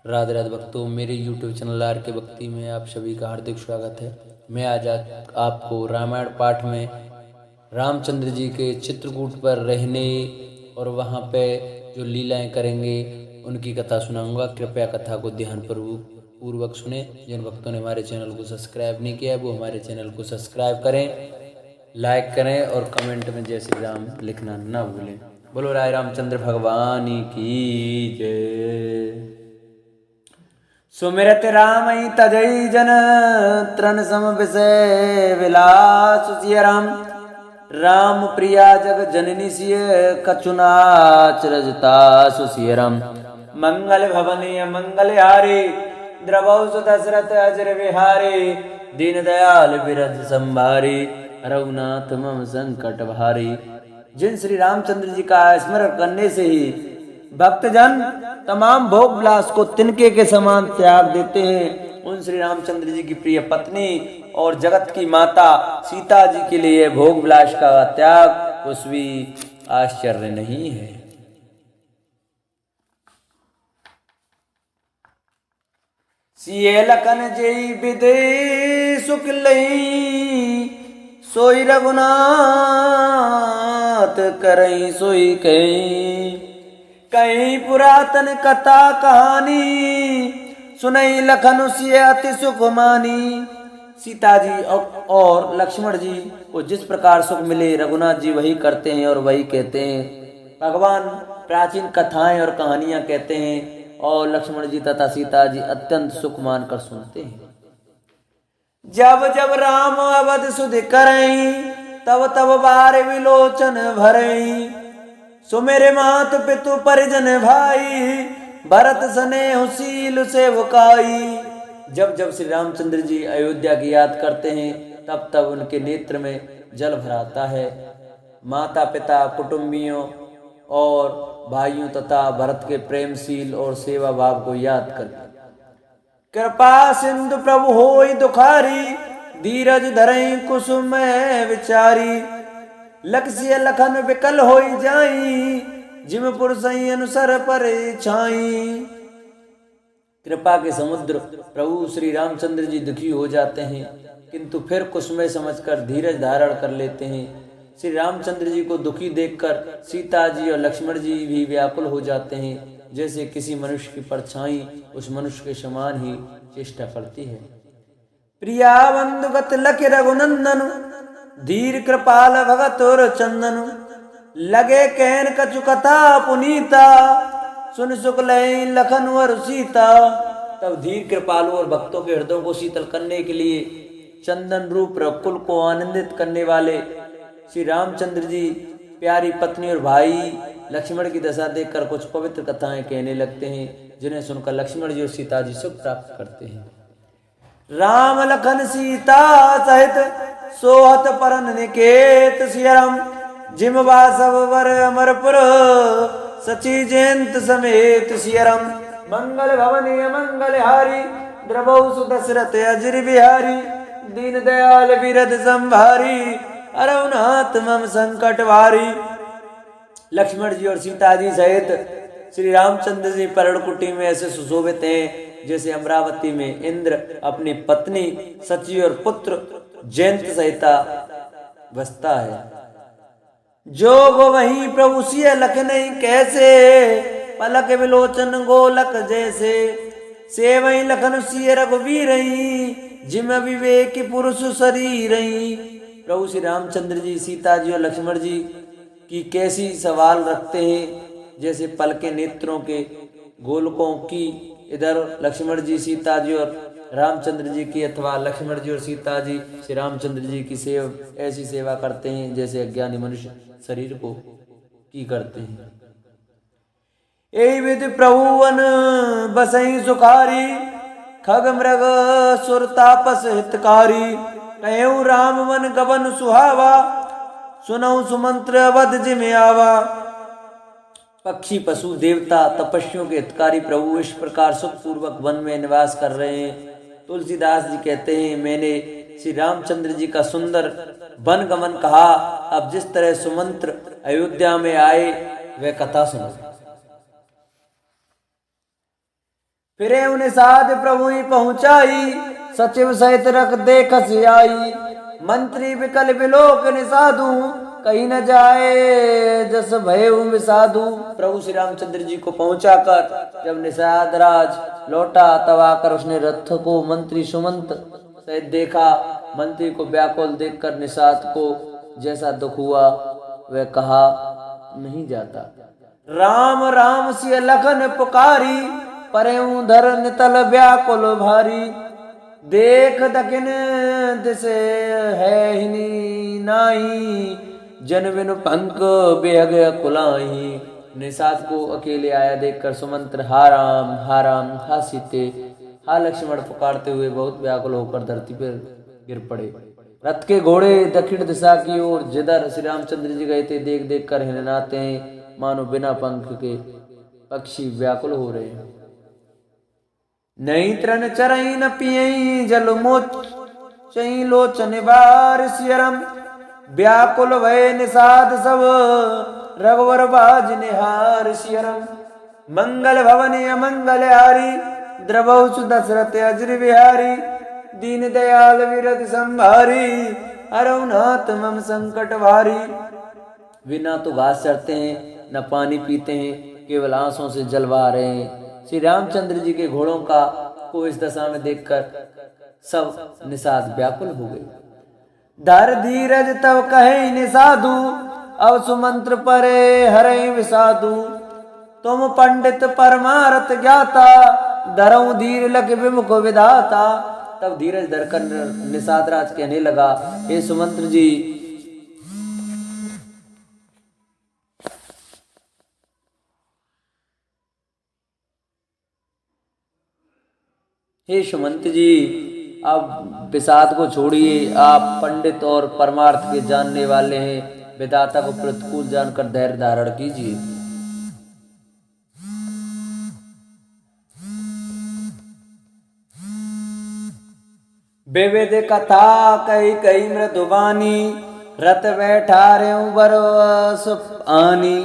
राधे राधे भक्तों, मेरे YouTube channel are के भक्ति में आप सभी का हार्दिक स्वागत है। मैं आज आपको रामायण पाठ में रामचंद्र जी के चित्रकूट पर रहने और वहाँ पे जो लीलाएं करेंगे उनकी कथा सुनाऊंगा। कृपया कथा को ध्यान पूर्वक सुने। जिन भक्तों ने हमारे चैनल को सब्सक्राइब नहीं किया है वो हमारे चैनल को सब्सक्राइब करें, लाइक करें और कमेंट में जय श्री राम लिखना ना भूलें। बोलो राय रामचंद्र भगवान की जय। सुमिरत रामई तजई जन त्रन सम विषय विलास सिय राम। राम प्रिया जग जननी सिय कछुनाच रजता सुसिय राम। मंगल भवनीय मंगल हारे द्रवौ दशरथ अजर विहारे। दीन दयाल बिरज संभारे रघुनाथ मम संकट भारी। जिन श्री रामचंद्र जी का स्मरण करने से ही भक्तजन तमाम भोग विलास को तिनके के समान त्याग देते हैं, उन श्री रामचंद्र जी की प्रिय पत्नी और जगत की माता सीता जी के लिए भोग विलास का त्याग कुछ भी आश्चर्य नहीं है। सिय लखन जय विदे सुख लई। सोई रघुनाथ करई सोई कई। कई पुरातन कथा कहानी सुनई लखन सिय अति सुख मानी। सीता जी और लक्ष्मण जी को जिस प्रकार सुख मिले रघुनाथ जी वही करते हैं और वही कहते हैं। भगवान प्राचीन कथाएं और कहानियां कहते हैं और लक्ष्मण जी तथा सीता जी अत्यंत सुख मानकर सुनते हैं। जब जब राम अवध सुध करई तब तब बार विलोचन भरई। सुमेरे मात पितु परिजन भाई भरत स्नेह शील सेवकाई। जब जब श्री रामचंद्र जी अयोध्या की याद करते हैं तब तब उनके नेत्र में जल भराता है। माता पिता कुटुंबियों और भाइयों तथा भरत के प्रेमशील और सेवा भाव को याद कर कृपा सिंधु प्रभु होई दुखारी। धीरज धरई कुसुम विचारी। लक्ष्य लखन विकल होई जाई जिम पुरसई अनुसर पर छाई। कृपा के समुद्र प्रभु श्री रामचंद्र जी दुखी हो जाते हैं किंतु फिर कुसुम समझकर धीरज धारण कर लेते हैं। श्री रामचंद्र जी को दुखी देखकर सीता जी और लक्ष्मण जी भी व्याकुल हो जाते हैं। जैसे किसी मनुष्य की परछाई उस मनुष्य के समान ही चेष्टा करती है। प्रिया बंधुगत लख रघुनंदन धीर कृपाल भगत और चंदन। लगे कहन कछु कथा पुनीता सुन सुख लय लखन और सीता। तब धीर कृपालु और भक्तों के हृदयों को शीतल करने के लिए चंदन रूप रकुल को आनंदित करने वाले श्री रामचंद्र जी प्यारी पत्नी और भाई लक्ष्मण की दशा देखकर कुछ पवित्र कथाएं कहने लगते हैं जिन्हें सुनकर लक्ष्मण जी और सीता जी सुख प्राप्त करते हैं। राम लखन सीता सहित सोहत परन निकेत सिय राम। जिम वासव वर अमरपुर सची जयंत समेत सिय राम। मंगल भवनीय मंगल हारी द्रवौ दशरथ अजर बिहारी। दीन दयाल बिरद संभारी रघुनाथ मम संकट भारी। लक्ष्मण जी और सीता जी सहित श्री रामचंद्र जी पर्णकुटी में ऐसे सुशोभित हैं जैसे अमरावती में इंद्र अपनी पत्नी सची और पुत्र जयंत सहिता बसता है। जोग वही प्रभु सिय लख नहीं कैसे पलक विलोचन गोलक जैसे। सेवई लखन सिय रघुवीर जिम विवेक पुरुष शरीर। प्रभु श्री रामचंद्र जी सीता जी और लक्ष्मण जी की कैसी सवाल रखते हैं जैसे पलके नेत्रों के गोलकों की। इधर लक्ष्मण जी सीता जी और रामचंद्र जी की अथवा लक्ष्मण जी और सीता जी श्री रामचंद्र जी की ऐसी सेवा करते हैं जैसे अज्ञानी मनुष्य शरीर को की करते हैं। यही विधि प्रभुवन बसई सुखारी खग मृग सुर तापस हितकारी। कहु राम मन गवन सुहावा सुनऊ सुमंत्र अवध जिम आवा। पक्षी पशु देवता तपस्वियों के हितकारी प्रभु इस प्रकार सुखपूर्वक वन में निवास कर रहे हैं। तुलसीदास जी कहते हैं मैंने श्री रामचंद्र जी का सुंदर वन गमन कहा। अब जिस तरह सुमंत्र अयोध्या में आए वह कथा सुनो। फिरे उन्हें साध प्रभु ही पहुंचाई, सचिव सहित रख देख आई। मंत्री विकल विलोक निसाधु, कहीं न जाए जस भय विसाधु। प्रभु श्री रामचंद्र जी को पहुंचाकर जब निषाद राज लौटा, तब आकर उसने रथ को मंत्री सुमंत सहित देखा। मंत्री को व्याकुल देखकर निषाद को जैसा दुख हुआ वह कहा नहीं जाता। राम राम सिय लखन पुकारी, परेऊ धर नितल व्याकुल भारी। देख दकिन दिसे है हिनी नाही, जन बिनु पंख बेहग कुलाई। निषाद को अकेले आया देखकर सुमंत्र हा राम हा सीते हा लक्ष्मण पुकारते हुए बहुत व्याकुल होकर धरती पर गिर पड़े। रथ के घोड़े दक्षिण दिशा की ओर जिधर श्री रामचंद्र जी गए थे देख देख कर हिलनाते हैं, मानो बिना पंख के पक्षी व्याकुल हो रहे हैं। नहीं तृण चरई न पियई जल मोच चई लोचन बार सियरम। व्याकुल भय निषाद सब रघुवर बाज निहार सियरम। मंगल भवन अमंगल हारी, द्रवौ सुदशरथ अजर बिहारी। दीन दयाल विरद संभारी, अरुनाथ मम संकट भारी। वे ना तो घास चरते हैं न पानी पीते हैं, केवल आंसुओं से जल बहा रहे हैं। श्री रामचंद्र जी के घोड़ों को इस दशा में देखकर सब निषाद व्याकुल हो गए। धर धीरज तब कहे निषादु, अब सुमंत्र परे हरे विषादु। तुम पंडित परमारथ ज्ञाता, धरऊ धीर लग विमुख विधाता। तब धीरज धरकर निषाद राज कहने लगा, हे सुमंत्र जी, हे सुमंत जी, अब विषाद को छोड़िए। आप पंडित और परमार्थ के जानने वाले हैं, विधाता को प्रतिकूल जानकर धैर्य धारण कीजिए। विविध कथा कई कई मृदुबानी, रत बैठा रेऊ बरस आनी।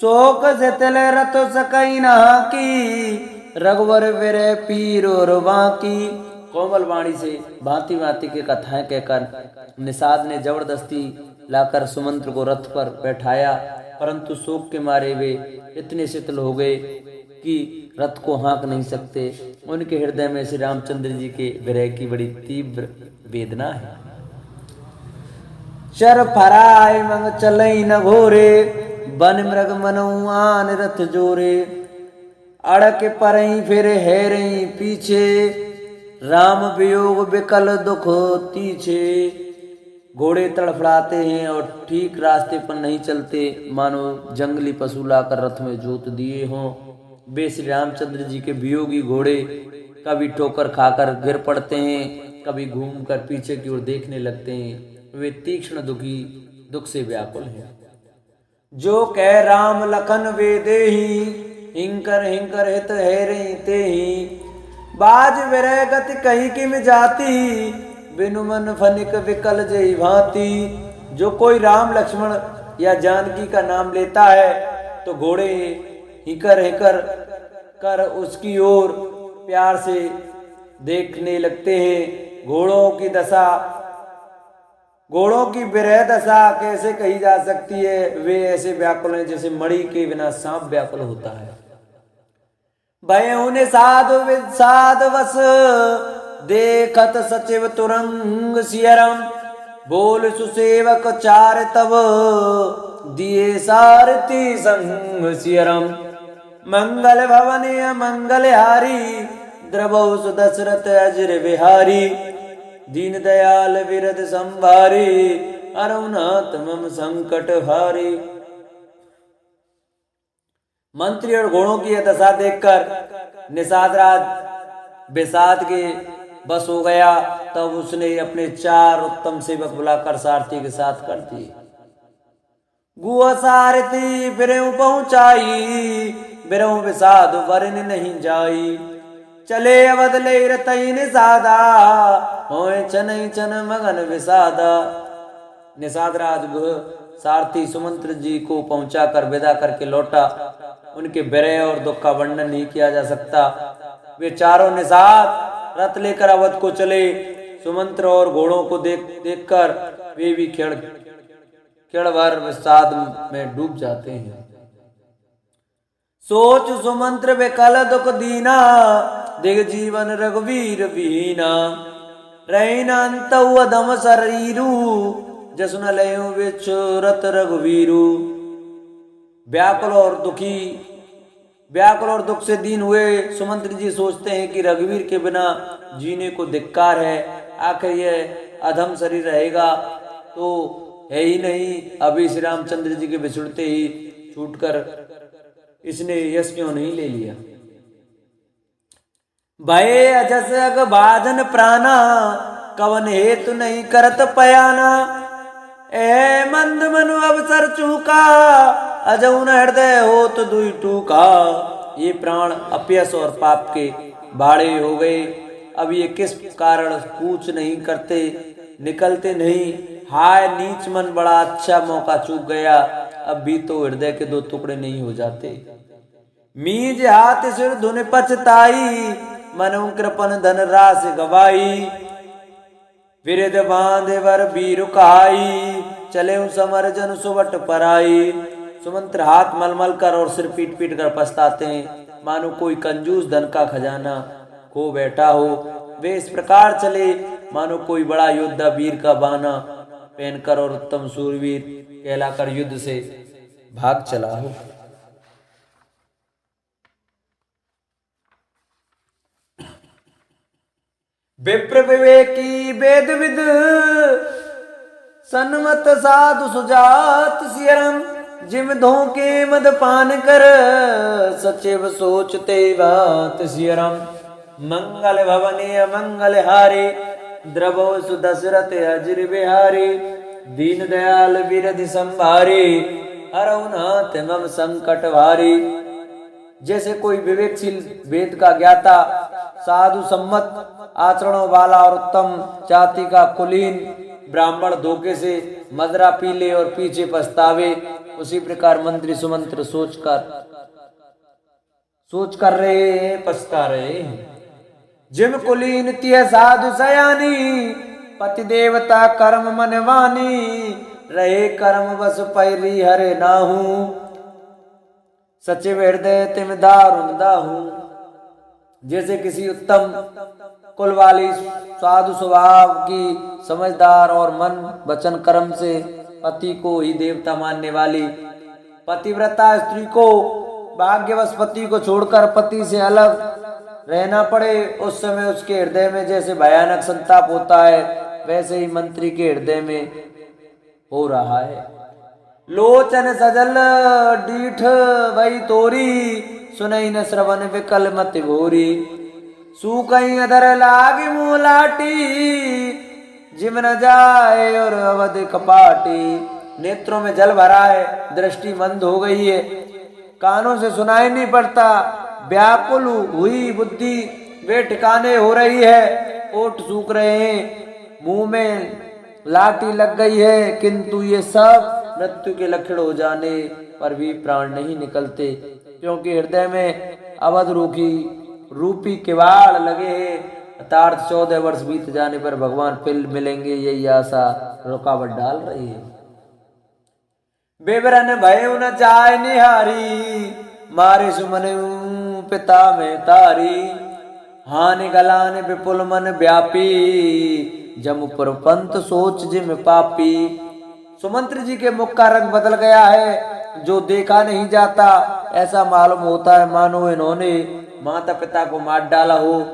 शोक से तिल रत सकई नहा की, रघुवर विरह पीर और बाकी। कोमल वाणी से भांति भांति की कथाएं कहकर निषाद ने जबरदस्ती लाकर सुमंत्र को रथ पर बैठाया, परंतु शोक के मारे वे इतने शिथिल हो गए कि रथ को हाँक नहीं सकते। उनके हृदय में श्री रामचंद्र जी के विरह की बड़ी तीव्र वेदना है। चर फराय मंग चलई न घोरे, बन मृग मनऊ आन रथ जोरे। अड़क परई फिर हेरई पीछे, राम वियोग विकल दुख तीछे। घोड़े तड़फड़ाते हैं और ठीक रास्ते पर नहीं चलते, मानो जंगली पशु लाकर रथ में जोत दिए हों। वे श्री रामचंद्र जी के वियोगी घोड़े कभी ठोकर खाकर गिर पड़ते हैं, कभी घूमकर पीछे की ओर देखने लगते हैं। वे तीक्ष्ण दुख से व्याकुल हैं। जो कह राम लखन वे देही, हिंकर हिंकर हित हेरई तेही। बाज विरह गति कहीं किम जाती, बिनु मन फनिक विकल जई भांति। जो कोई राम लक्ष्मण या जानकी का नाम लेता है तो घोड़े हिकर हिकर कर उसकी ओर प्यार से देखने लगते हैं। घोड़ों की विरह दशा कैसे कही जा सकती है? वे ऐसे व्याकुल हैं जैसे मणि के बिना सांप व्याकुल होता है। भय उन्हें साध वस, देखत सचिव तुरंग सियरम। बोल सुसेवक चार तब, दिए सारथी संग सियरम। मंगल भवन मंगल हारी, द्रवौ सुदशरथ अजर बिहारी। दीन दयाल विरद संभारी, अरुनाथ मम संकट भारी। मंत्री और घोड़ों की यह दशा देखकर निषाद राज विषाद के बस हो गया। तब उसने अपने 4 उत्तम सेवक बुलाकर सारथी के साथ कर दिए। गुआ सारथी बिरऊ पहुंचाई, बिरऊ विषाद वरन नहीं जाई। चले अवध ले रतई निषादा, होए चनई चन मगन विषादा। निषाद राज सारथी सुमंत्र जी को पहुंचाकर विदा करके लौटा। उनके विरह और दुख का वर्णन नहीं किया जा सकता। वे चारों निषाद रथ लेकर अवध को चले। सुमंत्र और घोड़ों को देखकर वे भी क्षण भर विषाद में डूब जाते हैं। सोच सुमंत्र विकल दुख दीना, दिग जीवन रघुवीर विहीना। रहीन अंत अधम शरीरु, जसुन लयो विचरत रघुवीरु। व्याकुल और दुख से दीन हुए सुमंत्र जी सोचते हैं कि रघुवीर के बिना जीने को धिक्कार है। आखिर यह अधम शरीर रहेगा तो है ही नहीं। अभी श्री रामचंद्र जी के बिछुड़ते ही छूटकर इसने यश क्यों नहीं ले लिया। भय अजस अग बाधन प्राणा, कवन हेतु नहीं करत पयाना। ए मंद मनु अवसर चूका, अजौन हृदय हो तो दुई टूका। ये प्राण अपयस और पाप के भाड़े हो गए। अब ये किस कारण कूच नहीं करते, निकलते नहीं। हाय नीच मन, बड़ा अच्छा मौका चूक गया। अब भी तो हृदय के दो टुकड़े नहीं हो जाते। मीज हाथ सिर धुन पछताई, मनु कृपन धन रास गवाई। विरद बांधे वर बीरु कहाई, चले समर जन सुवट पराई। सुमंत्र हाथ मलमल कर और सिर पीट पीट कर पछताते हैं, मानो कोई कंजूस धन का खजाना खो बैठा हो। वे इस प्रकार चले मानो कोई बड़ा योद्धा वीर का बाना पहनकर और उत्तम सूरवीर कहलाकर युद्ध से भाग चला हो। विप्र विवेकी वेद विद, सन्मत साधु सुजात सियरम। जिम धोके मद पान कर, सचिव सोचते बात सियरम। मंगल भवने अमंगल हारे, द्रवो सुदशरथ अजर बिहारी। दीन दयाल बिरधि संभारे, हरऊ नाथ मम संकट भारी। जैसे कोई विवेकशील वेद का ज्ञाता, साधु सम्मत आचरणों वाला और उत्तम जाति का कुलीन ब्राह्मण धोखे से मदरा पी ले और पीछे पछतावे, उसी प्रकार मंत्री सुमंत्र सोच कर रहे हैं, पछता रहे हैं। जिम कुलीन तिय साधु सयानी, पति देवता कर्म मनवानी। रहे कर्म बस पैरी हरे नाहू, सचिव हृदय तिम दारुण दाहू। जैसे किसी उत्तम कुल वाली साधु स्वभाव की समझदार और मन वचन कर्म से पति को ही देवता मानने वाली पतिव्रता स्त्री को भाग्यवश पति को छोड़कर पति से अलग रहना पड़े, उस समय उसके हृदय में जैसे भयानक संताप होता है, वैसे ही मंत्री के हृदय में हो रहा है। लोचन सजल डीठ वही तोरी, सुनई न श्रवण विकल मति भोरी। सूकई अधर लागी मुँह लाटी, जिम न जाए और अवध कपाटी। नेत्रों में जल भरा है, दृष्टि मंद हो गई है, कानों से सुनाई नहीं पड़ता। व्याकुल हुई बुद्धि वे ठिकाने हो रही है, ओठ सूख रहे हैं, मुंह में लाठी लग गई है, किंतु ये सब मृत्यु के लक्षण हो जाने पर भी प्राण नहीं निकलते, क्योंकि हृदय में अवध रूपी किवाड़ लगे हैं। अर्थात 14 वर्ष बीत जाने पर भगवान फिर मिलेंगे, यही आशा रुकावट डाल रही है। बेबरन भय न जाय निहारी, मारे सुमन पिता में तारी। हानि गलान विपुल मन व्यापी, जमुपुर पंत सोच जिम पापी। सुमंत्र जी के मुख का रंग बदल गया है, जो देखा नहीं जाता। ऐसा मालूम होता है मानो इन्होंने माता पिता को मार डाला हो।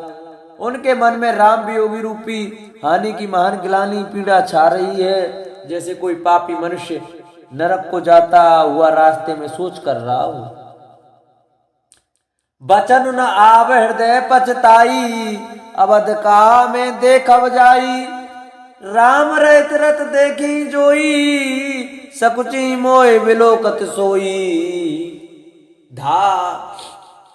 उनके मन में राम वियोगी रूपी हानि की महान गिलानी पीड़ा छा रही है, जैसे कोई पापी मनुष्य नरक को जाता हुआ रास्ते में सोच कर रहा हो। बचन न आव हृदय पछताई, अवध का में देखव जाई। राम रहित रत देखी जोई, सकुची मोय विलोकत सोई।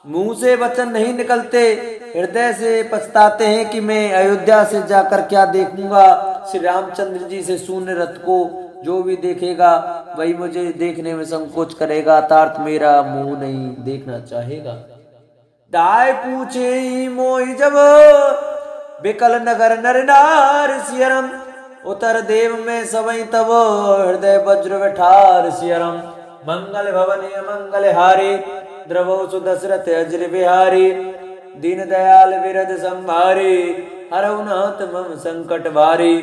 मुंह से वचन नहीं निकलते, हृदय से पछताते हैं कि मैं अयोध्या से जाकर क्या देखूंगा। श्री रामचंद्र जी से शून्य रथ को जो भी देखेगा वही मुझे देखने में संकोच करेगा, अर्थात मेरा मुंह नहीं देखना चाहेगा। ताय पूछे मोहि जब बिकल नगर नर नार सियरम उतर देव में सबई तब हृदय वज्र विठार सियरम मंगल भवन मंगल हारी द्रवो सुदशरथ अजर बिहारी दीन दयाल विरद संभारी हरउनाथ मम संकट भारी।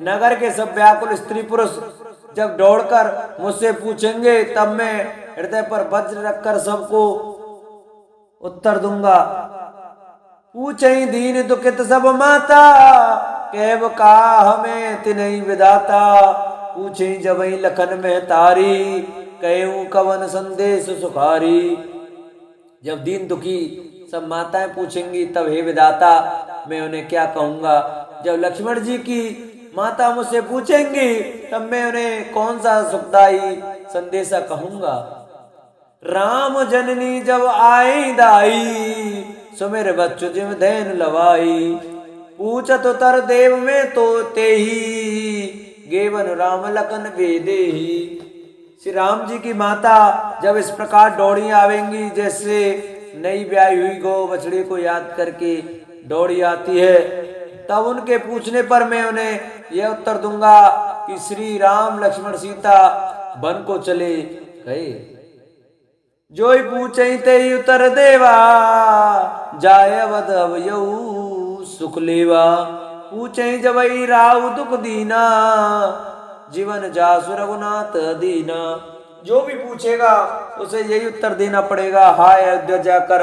नगर के सब व्याकुल स्त्री पुरुष जब दौड़कर मुझसे पूछेंगे तब मैं हृदय पर वज्र रखकर सबको उत्तर दूंगा। पूछे दीन दुखित सब माता कैब का हमें तिनहि विधाता पूछे जबई लखन में तारी कहूं कवन संदेश सुखारी। जब दीन दुखी सब माताएं पूछेंगी तब हे विधाता मैं उन्हें क्या कहूंगा। जब लक्ष्मण जी की माता मुझसे पूछेंगी तब मैं उन्हें कौन सा सुखदाई संदेशा कहूंगा। राम जननी जब आई दाई सुमेर बच्चु जिम धैन लवाई पूछत उतर देव में तो ते ही गेवन राम लखन बेदेही। श्री राम जी की माता जब इस प्रकार दौड़ी आवेंगी जैसे नई ब्याही हुई गौ बछड़ी को याद करके दौड़ी आती है तब उनके पूछने पर मैं उन्हें यह उत्तर दूंगा कि श्री राम लक्ष्मण सीता वन को चले गए। जो ही पूछे ते ही उत्तर देवा जाय अवध अवयऊ सुख लेवा पूछे जब राव दुख दीना जीवन जासु रघुनाथ दीना। जो भी पूछेगा उसे यही उत्तर देना पड़ेगा हाय अयोध्या जाकर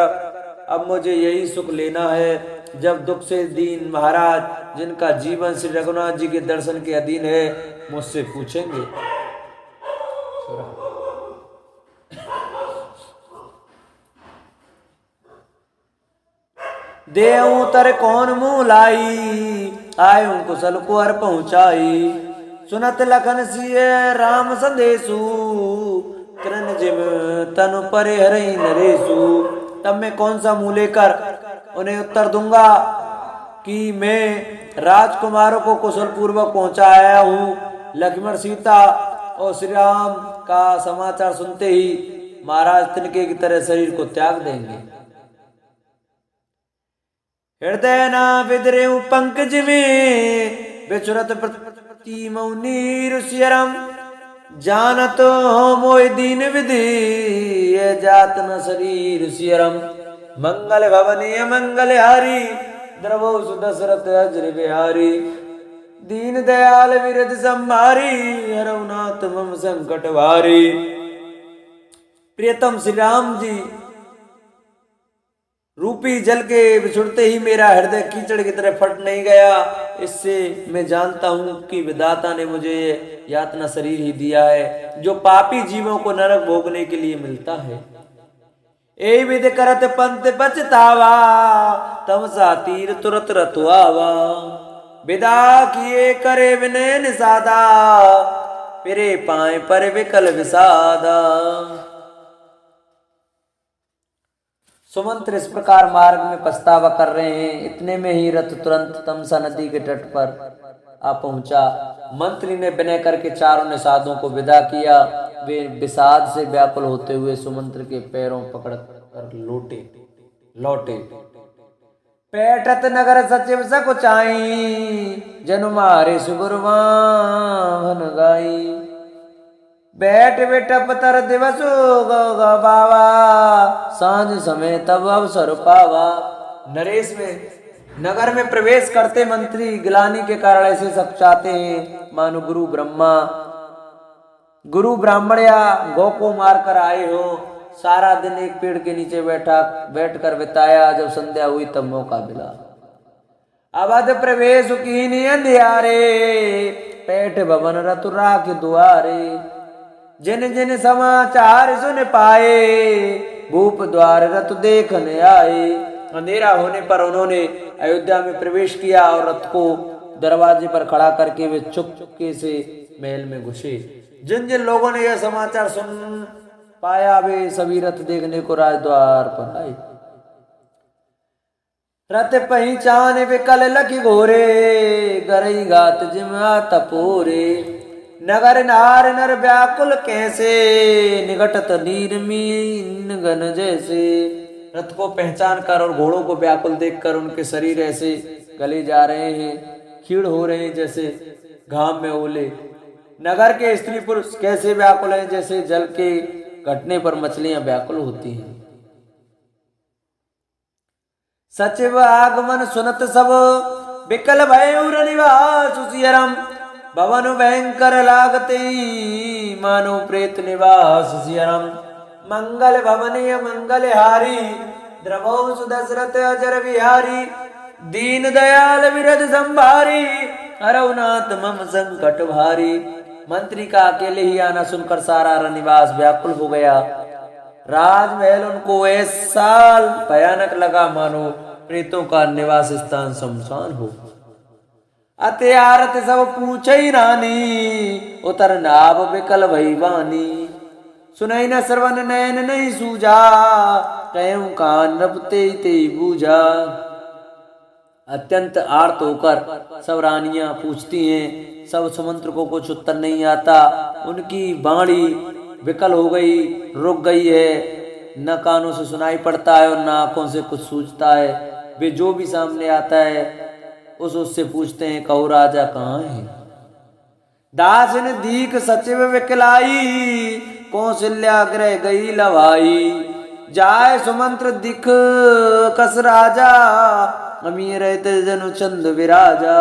अब मुझे यही सुख लेना है। जब दुख से दीन महाराज जिनका जीवन श्री रघुनाथ जी के दर्शन के अधीन है मुझसे पूछेंगे। देऊ तर कौन मुँह लाई आयु कुशल कुहर पहुँचाई सुनत लखन सिय राम संदेशु कृन जिम तनु परे हरई नरेशु। तब मैं कौन सा मुँह लेकर उन्हें उत्तर दूंगा कि मैं राजकुमारों को कुशल पूर्वक पहुंचाया हूँ। लक्ष्मण सीता और श्री राम का समाचार सुनते ही महाराज तिनके की तरह शरीर को त्याग देंगे। हृदय ना विदरे पंकज में विचुरत प्रतिमौ नीर सियरम जानत हो मोय दीन विधि ये जात न शरीर सियरम। मंगल भवनीय मंगल हारी द्रवो सुदशरथ अजर बिहारी दीन दयाल विरद संभारी हरउनाथ मम संकट भारी। प्रियतम श्री राम जी रूपी जल के बिछुड़ते ही मेरा हृदय कीचड़ की तरह फट नहीं गया। इससे मैं जानता हूँ कि विधाता ने मुझे यातना शरीर ही दिया है जो पापी जीवों को नरक भोगने के लिए मिलता है। ए विध करत पंत बचतावा तमसा तीर तुरत रतुआवा विदा किए करे विनय निषादा फिरे पाए पर विकल विषादा। सुमंत्र इस प्रकार मार्ग में पछतावा कर रहे हैं। इतने में ही रथ तुरंत तमसा नदी के तट पर आ पहुंचा। मंत्री ने विनय करके चारों निषादों को विदा किया। वे विषाद से व्याकुल होते हुए सुमंत्र के पैरों पकड़ कर लौटे। पैठत नगर सचिव सकुचाई जनु मारे सुगुरवाहन गाई बैठ बेटप तर दिवस बावा सांझ समय तब अवसर पावा। नरेश में नगर में प्रवेश करते मंत्री गिलानी के कारण ऐसे सकुचाते हैं मानो गुरु ब्राह्मण या गौ को मार कर आए हो। सारा दिन एक पेड़ के नीचे बैठकर बिताया। जब संध्या हुई तब मौका मिला। अवध प्रवेश कीनी अंधियारे पैठ भवन रतुरा के द्वारे जिन जिन समाचार सुन पाए भूप द्वार रथ देखने आए। अंधेरा होने पर उन्होंने अयोध्या में प्रवेश किया और रथ को दरवाजे पर खड़ा करके वे चुपके से महल में घुसे। जिन जिन लोगों ने यह समाचार सुन पाया वे सभी रथ देखने को राजद्वार पर आए। रथ पहचान विकल लखी घोरे गरई गात जिमा तपोरे नगर नार नर व्याकुल कैसे निकटत नीर मीन गन जैसे रथ को पहचान कर और घोड़ों को व्याकुल देखकर उनके शरीर ऐसे गले जा रहे हैं, खीड़ हो रहे हैं जैसे घाम में ओले। नगर के स्त्री पुरुष कैसे व्याकुल हैं, जैसे जल के घटने पर मछलियां व्याकुल होती हैं। सचिव आगमन सुनत सब विकल भयूर निवास सियरम, भवन भयंकर लागते मानो प्रेत निवास सियरम। मंगल भवनीय मंगल हारी, द्रवौ सुदशरथ अजर विहारी। दीन दयाल विरद संभारी, हरौनाथ मम संकट भारी। मंत्री का अकेले ही आना सुनकर सारा रनिवास व्याकुल हो गया। राजमहल उनको ऐसा भयानक लगा मानो प्रेतों का निवास स्थान शमशान हो। अत्यारत सब पूछई रानी, उतर नाव विकल भई वानी। सुनई न श्रवण नैन नहीं सूझा, कहूं कान रपते ते बूझा। अत्यंत आर्त होकर सब रानियां पूछती हैं, सब सुमंत्र को कुछ उत्तर नहीं आता। उनकी वाणी विकल हो गई, रुक गई है, न कानों से सुनाई पड़ता है और न आंखों से कुछ सूझता है। वे जो भी सामने आता है उससे पूछते हैं, कहो राजा कहाँ है। दास ने दीख सचिव विकलाई, कौशल्या ग्रह गई लवाई। जाय सुमंत्र दिख कस राजा, अमीर रहते जनु चंद विराजा।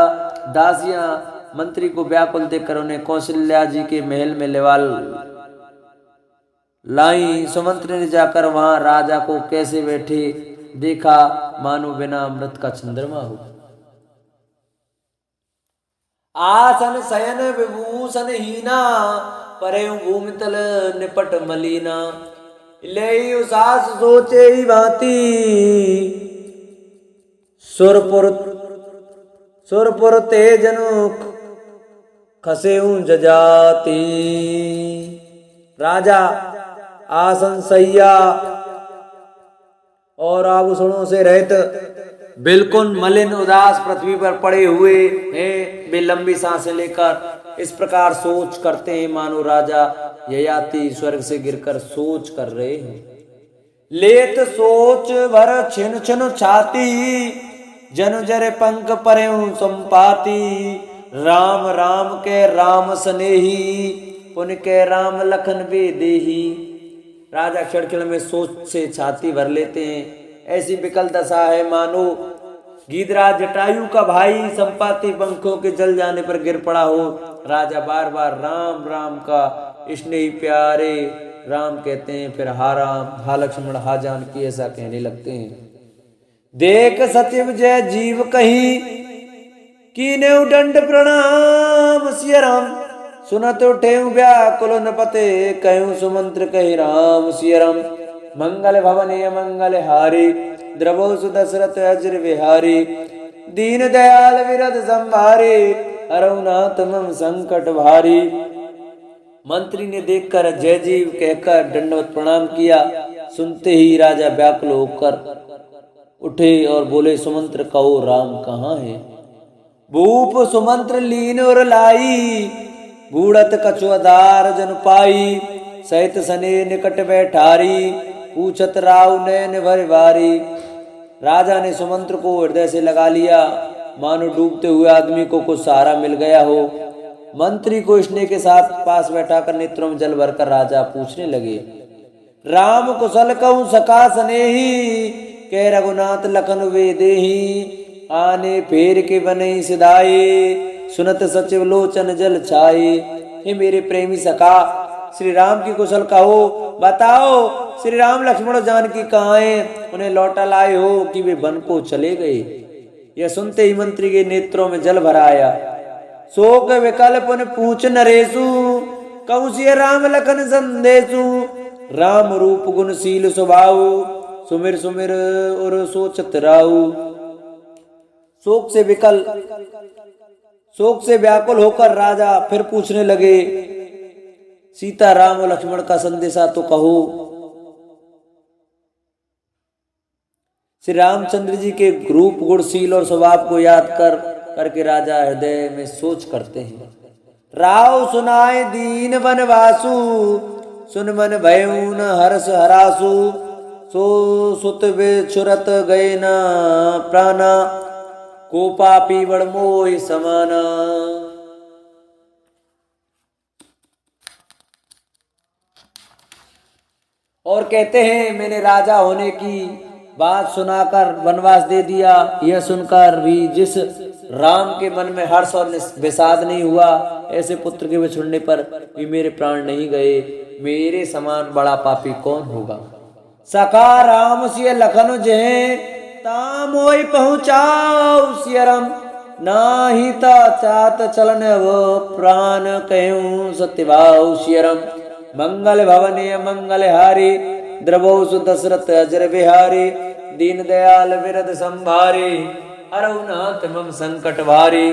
दासियां मंत्री को व्याकुल देखकर उन्हें कौशल्या जी के महल में लेवाल लाई। सुमंत्र ने जाकर वहां राजा को कैसे बैठे देखा, मानो बिना अमृत का चंद्रमा हो। आसन शयन विभूषण हीना, परे भूमितल निपट मलीना। ले उसास सोचे ही भांति, सुरपुर तेजनु खसे जजाती। राजा आसन सैया और आभूषणों से रहित बिल्कुल मलिन उदास पृथ्वी पर पड़े हुए हैं। वे लंबी सांसें लेकर इस प्रकार सोच करते हैं मानो राजा ययाति स्वर्ग से गिरकर सोच कर रहे हैं। लेत सोच भर छिन छिन छाती, जनु जरे पंख परे संपाती। राम राम के राम स्नेही, पुन के राम लखन वे देही। राजा क्षण क्षण में सोच से छाती भर लेते हैं। ऐसी विकल दशा है मानो गीधराज जटायु का भाई संपाति पंखों के जल जाने पर गिर पड़ा हो। राजा बार बार राम राम का स्नेही प्यारे राम कहते हैं, फिर हा राम हा लक्ष्मण हा जानकी ऐसा कहने लगते हैं। देख सचिव जय जीव कही, कीने दंड प्रणाम सिय राम। सुनत उठे व्याकुल नपते, कहूं सुमंत्र कही राम सिय राम। मंगल भवनीय मंगल हारी, द्रवो सुदशरथ अजर विहारी। दीन दयाल विरद संभारी, हरौनाथ मम संकट भारी। मंत्री ने देखकर जय जीव कहकर दंडवत प्रणाम किया। सुनते ही राजा व्याकुल होकर उठे और बोले, सुमंत्र कहो राम कहाँ है। भूप सुमंत्र लीन और लाई, बूढ़त कछुआधार जन पाई। सहित सने निकट बैठारी, पूछत राव नैन भर भारी। राजा ने सुमंत्र को हृदय से लगा लिया, मानो डूबते हुए आदमी को कुछ सहारा मिल गया हो। मंत्री को स्नेह के साथ पास बैठाकर नेत्रों में जल भरकर राजा पूछने लगे, राम कुशल कहूं सका स्नेही। कह रघुनाथ लखन वे देही, आने फेर के बने सिधाए। सुनत सचिव लोचन जल छाए। हे मेरे प्रेमी सखा, श्री राम की कुशल कहो, बताओ श्री राम लक्ष्मण जानकी कहाँ हैं, उन्हें लौटा लाए हो कि वे वन को चले गए। यह सुनते ही मंत्री के नेत्रों में जल भर आया। शोक विकल्प पूछ नरेशु, कहूं सिय राम लखन संदेशु। राम रूप गुणशील स्वभाव, सुमिर सुमिर और सोचत राहु। शोक से व्याकुल होकर राजा फिर पूछने लगे, सीता राम और लक्ष्मण का संदेशा तो कहो। श्री रामचंद्र जी के रूप गुणशील और स्वभाव को याद करके राजा हृदय में सोच करते हैं। राव सुनाए दीन वनवासु, सुन मन भयून हर्ष हरासु। सो सुत बिछुरत गए न प्राणा, को पापी बड़ मोहि समाना। और कहते हैं मैंने राजा होने की बात सुनाकर वनवास दे दिया। यह सुनकर भी जिस राम के मन में हर्ष और विषाद नहीं हुआ, ऐसे पुत्र के बिछुड़ने पर भी मेरे प्राण नहीं गए। मेरे समान बड़ा पापी कौन होगा। सखा राम सिय लखन जहे, ताम होई पहुँचाओ सियरम। नाही ता चात चलन वो प्राण कहूँ सत्यभाव सियरम। मंगल भवनीय मंगल हारी, द्रवौ दशरथ अजर बिहारी। दीन दयाल विरद संभारे, अरुनाथ मम संकट भारी।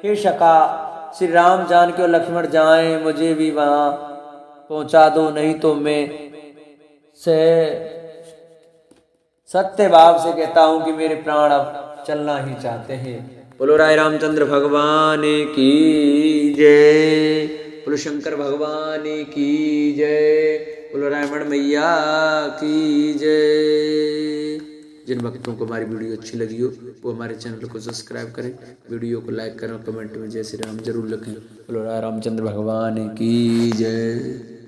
हे सखा, श्री राम जानकी और लक्ष्मण जाएं, मुझे भी वहां पहुंचा दो, नहीं तो मैं से सत्य भाव से कहता हूं कि मेरे प्राण अब चलना ही चाहते हैं। बोलो राय रामचंद्र भगवान की जय, बोलो शंकर भगवान की जय, बोलो रायमण मैया की जय। जिन भक्तों को हमारी वीडियो अच्छी लगी हो वो हमारे चैनल को सब्सक्राइब करें, वीडियो को लाइक करें, कमेंट में जय श्री राम जरूर लिखें। बोलो राय रामचंद्र भगवान की जय।